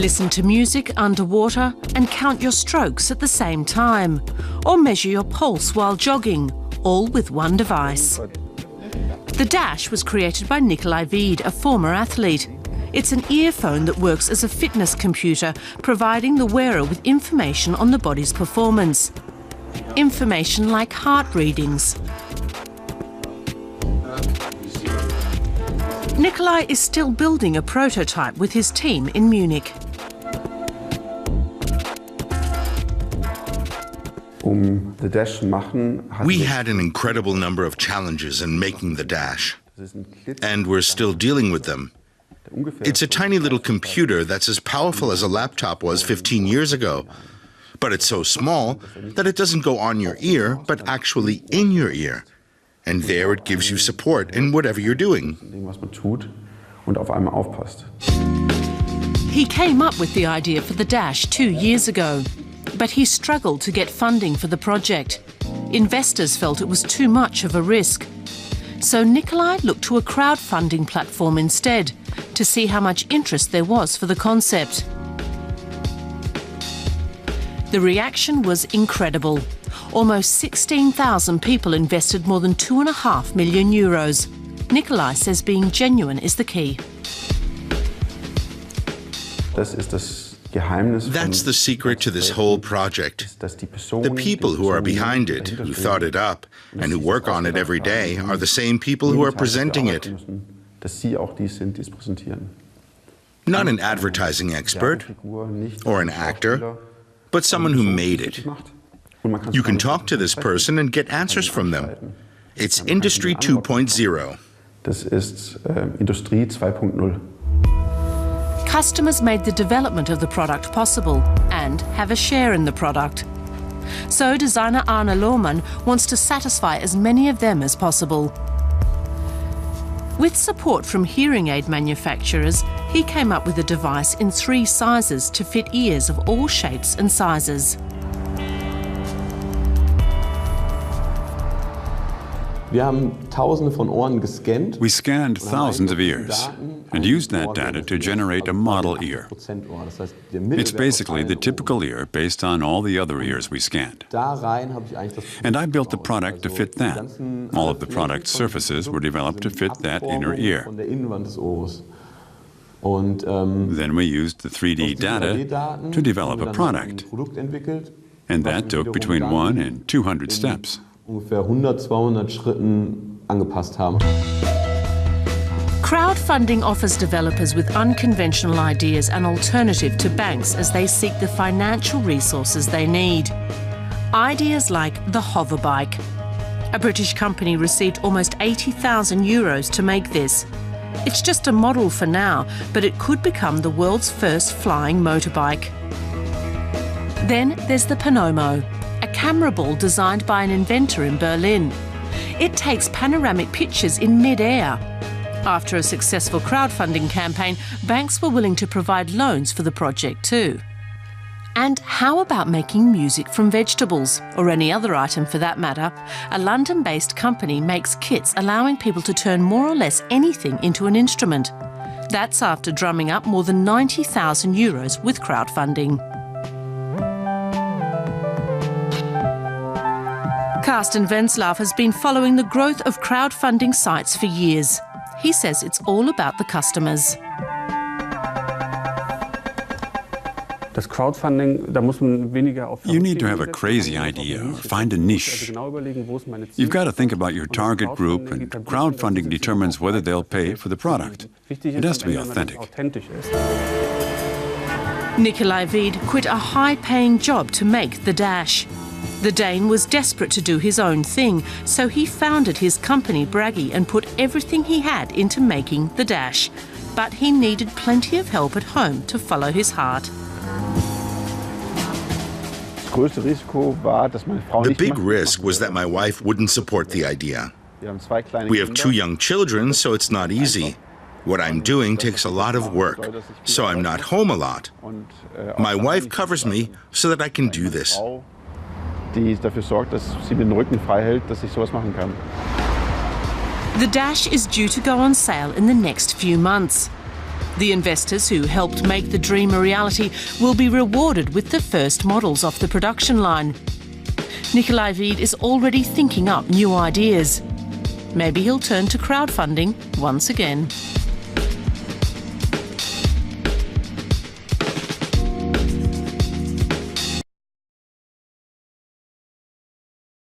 listen to music underwater and count your strokes at the same time, or measure your pulse while jogging, all with one device. The Dash was created by Nikolaj Hviid, a former athlete. It's an earphone that works as a fitness computer, providing the wearer with information on the body's performance. Information like heart readings. Nikolaj is still building a prototype with his team in Munich. We had an incredible number of challenges in making the Dash, and we're still dealing with them. It's a tiny little computer that's as powerful as a laptop was 15 years ago, but it's so small that it doesn't go on your ear, but actually in your ear. And there it gives you support in whatever you're doing. He came up with the idea for the Dash 2 years ago, but he struggled to get funding for the project. Investors felt it was too much of a risk. So Nikolaj looked to a crowdfunding platform instead to see how much interest there was for the concept. The reaction was incredible. Almost 16,000 people invested more than 2.5 million euros. Nikolaj says being genuine is the key. That's the secret to this whole project. The people who are behind it, who thought it up, and who work on it every day are the same people who are presenting it. Not an advertising expert or an actor, but someone who made it. You can talk to this person and get answers from them. It's Industry 2.0. Customers made the development of the product possible and have a share in the product. So designer Arne Lohmann wants to satisfy as many of them as possible. With support from hearing aid manufacturers, he came up with a device in 3 sizes to fit ears of all shapes and sizes. We scanned thousands of ears and used that data to generate a model ear. It's basically the typical ear based on all the other ears we scanned. And I built the product to fit that. All of the product's surfaces were developed to fit that inner ear. Then we used the 3D data to develop a product. And that took between 1 and 200 steps. Crowdfunding offers developers with unconventional ideas an alternative to banks as they seek the financial resources they need. Ideas like the hoverbike. A British company received almost 80,000 euros to make this. It's just a model for now, but it could become the world's first flying motorbike. Then there's the Panomo, a camera ball designed by an inventor in Berlin. It takes panoramic pictures in mid-air. After a successful crowdfunding campaign, banks were willing to provide loans for the project too. And how about making music from vegetables, or any other item for that matter? A London-based company makes kits allowing people to turn more or less anything into an instrument. That's after drumming up more than 90,000 euros with crowdfunding. Carsten Wenslav has been following the growth of crowdfunding sites for years. He says it's all about the customers. You need to have a crazy idea or find a niche. You've got to think about your target group, and crowdfunding determines whether they'll pay for the product. It has to be authentic. Nikolaj Hviid quit a high-paying job to make the Dash. The Dane was desperate to do his own thing, so he founded his company Bragi and put everything he had into making the Dash. But he needed plenty of help at home to follow his heart. The big risk was that my wife wouldn't support the idea. We have 2 young children, so it's not easy. What I'm doing takes a lot of work, so I'm not home a lot. My wife covers me so that I can do this. The Dash is due to go on sale in the next few months. The investors who helped make the dream a reality will be rewarded with the first models off the production line. Nikolaj Hviid is already thinking up new ideas. Maybe he'll turn to crowdfunding once again.